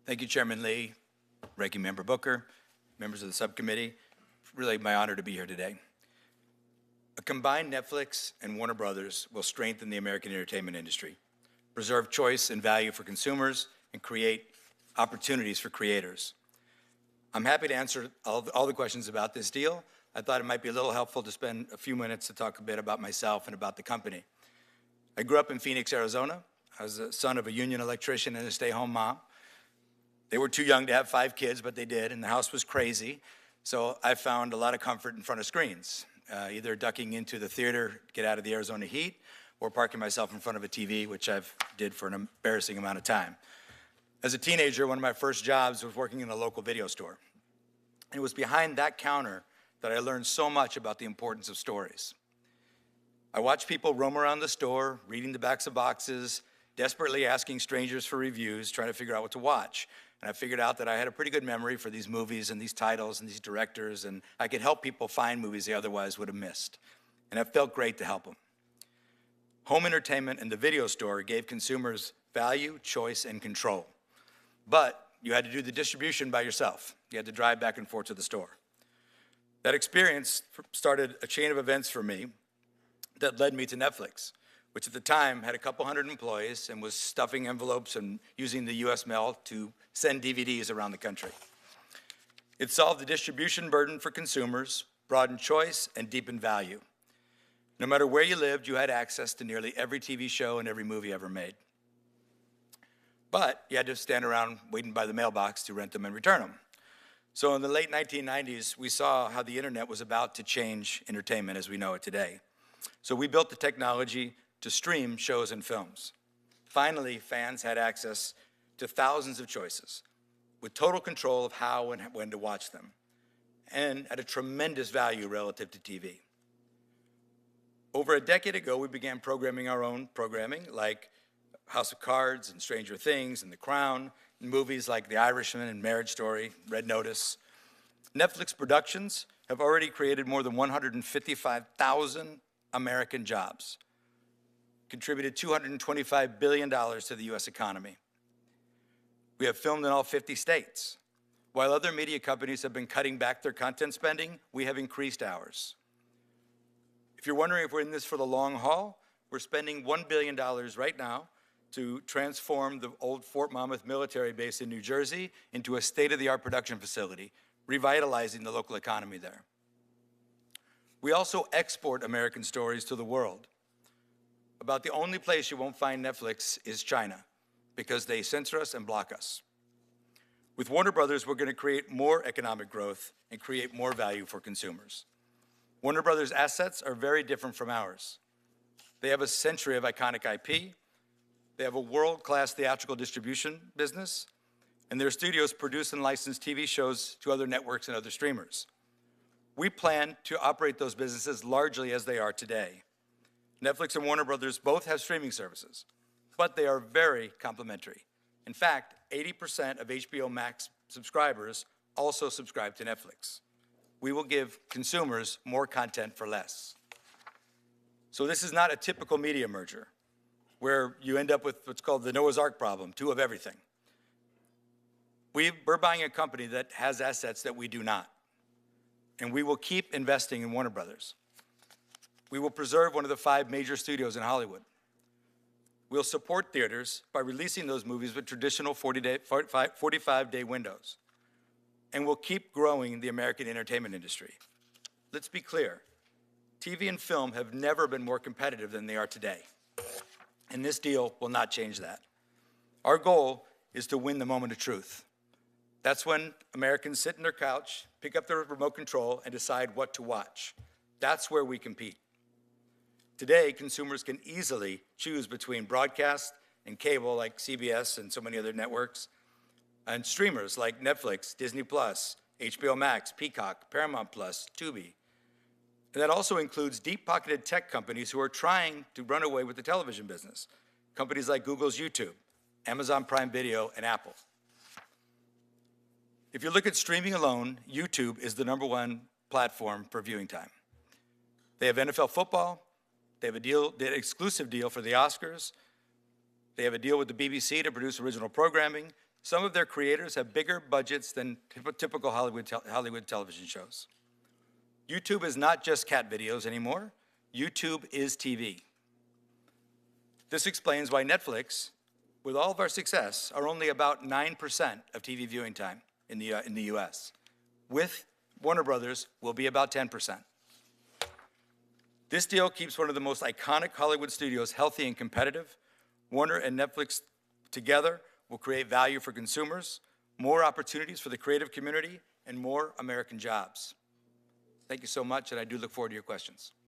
Thank you, Chairman Lee, Ranking Member Booker, members of the subcommittee. Really my honor to be here today. A combined Netflix and Warner Brothers will strengthen the American entertainment industry, preserve choice and value for consumers, and create opportunities for creators. I'm happy to answer all the questions about this deal. I thought it might be a little helpful to spend a few minutes to talk a bit about myself and about the company. I grew up in Phoenix, Arizona. I was the son of a union electrician and a stay-home mom. They were too young to have 5 kids, but they did, and the house was crazy. So I found a lot of comfort in front of screens, either ducking into the theater to get out of the Arizona heat or parking myself in front of a TV, which I've did for an embarrassing amount of time. As a teenager, one of my first jobs was working in a local video store. And it was behind that counter that I learned so much about the importance of stories. I watched people roam around the store, reading the backs of boxes, desperately asking strangers for reviews, trying to figure out what to watch. And I figured out that I had a pretty good memory for these movies and these titles and these directors, and I could help people find movies they otherwise would have missed. And it felt great to help them. Home entertainment and the video store gave consumers value, choice, and control. But you had to do the distribution by yourself. You had to drive back and forth to the store. That experience started a chain of events for me that led me to Netflix, which at the time had a couple hundred employees and was stuffing envelopes and using the US mail to send DVDs around the country. It solved the distribution burden for consumers, broadened choice, and deepened value. No matter where you lived, you had access to nearly every TV show and every movie ever made. But you had to stand around waiting by the mailbox to rent them and return them. So in the late 1990s, we saw how the internet was about to change entertainment as we know it today. So we built the technology to stream shows and films. Finally, fans had access to thousands of choices with total control of how and when to watch them, and at a tremendous value relative to TV. Over a decade ago, we began programming our own programming, like House of Cards and Stranger Things and The Crown, and movies like The Irishman and Marriage Story, Red Notice. Netflix productions have already created more than 155,000 American jobs, contributed $225 billion to the US economy. We have filmed in all 50 states. While other media companies have been cutting back their content spending, we have increased ours. If you're wondering if we're in this for the long haul, we're spending $1 billion right now to transform the old Fort Monmouth military base in New Jersey into a state-of-the-art production facility, revitalizing the local economy there. We also export American stories to the world. About the only place you won't find Netflix is China, because they censor us and block us. With Warner Brothers, we're going to create more economic growth and create more value for consumers. Warner Brothers' assets are very different from ours. They have a century of iconic IP, they have a world-class theatrical distribution business, and their studios produce and license TV shows to other networks and other streamers. We plan to operate those businesses largely as they are today. Netflix and Warner Brothers both have streaming services, but they are very complementary. In fact, 80% of HBO Max subscribers also subscribe to Netflix. We will give consumers more content for less. So this is not a typical media merger where you end up with what's called the Noah's Ark problem, 2 of everything. We're buying a company that has assets that we do not, and we will keep investing in Warner Brothers. We will preserve one of the 5 major studios in Hollywood. We'll support theaters by releasing those movies with traditional 45-day windows. And we'll keep growing the American entertainment industry. Let's be clear, TV and film have never been more competitive than they are today. And this deal will not change that. Our goal is to win the moment of truth. That's when Americans sit in their couch, pick up their remote control, and decide what to watch. That's where we compete. Today, consumers can easily choose between broadcast and cable like CBS and so many other networks, and streamers like Netflix, Disney+, HBO Max, Peacock, Paramount+, Tubi. And that also includes deep-pocketed tech companies who are trying to run away with the television business. Companies like Google's YouTube, Amazon Prime Video, and Apple. If you look at streaming alone, YouTube is the #1 platform for viewing time. They have NFL football, they have an exclusive deal for the Oscars, they have a deal with the BBC to produce original programming, Some of their creators have bigger budgets than typical Hollywood television shows. YouTube is not just cat videos anymore. YouTube is TV. This explains why Netflix, with all of our success, are only about 9% of TV viewing time in the US. With Warner Brothers, we'll be about 10%. This deal keeps one of the most iconic Hollywood studios healthy and competitive. Warner and Netflix together will create value for consumers, more opportunities for the creative community, and more American jobs. Thank you so much, and I do look forward to your questions.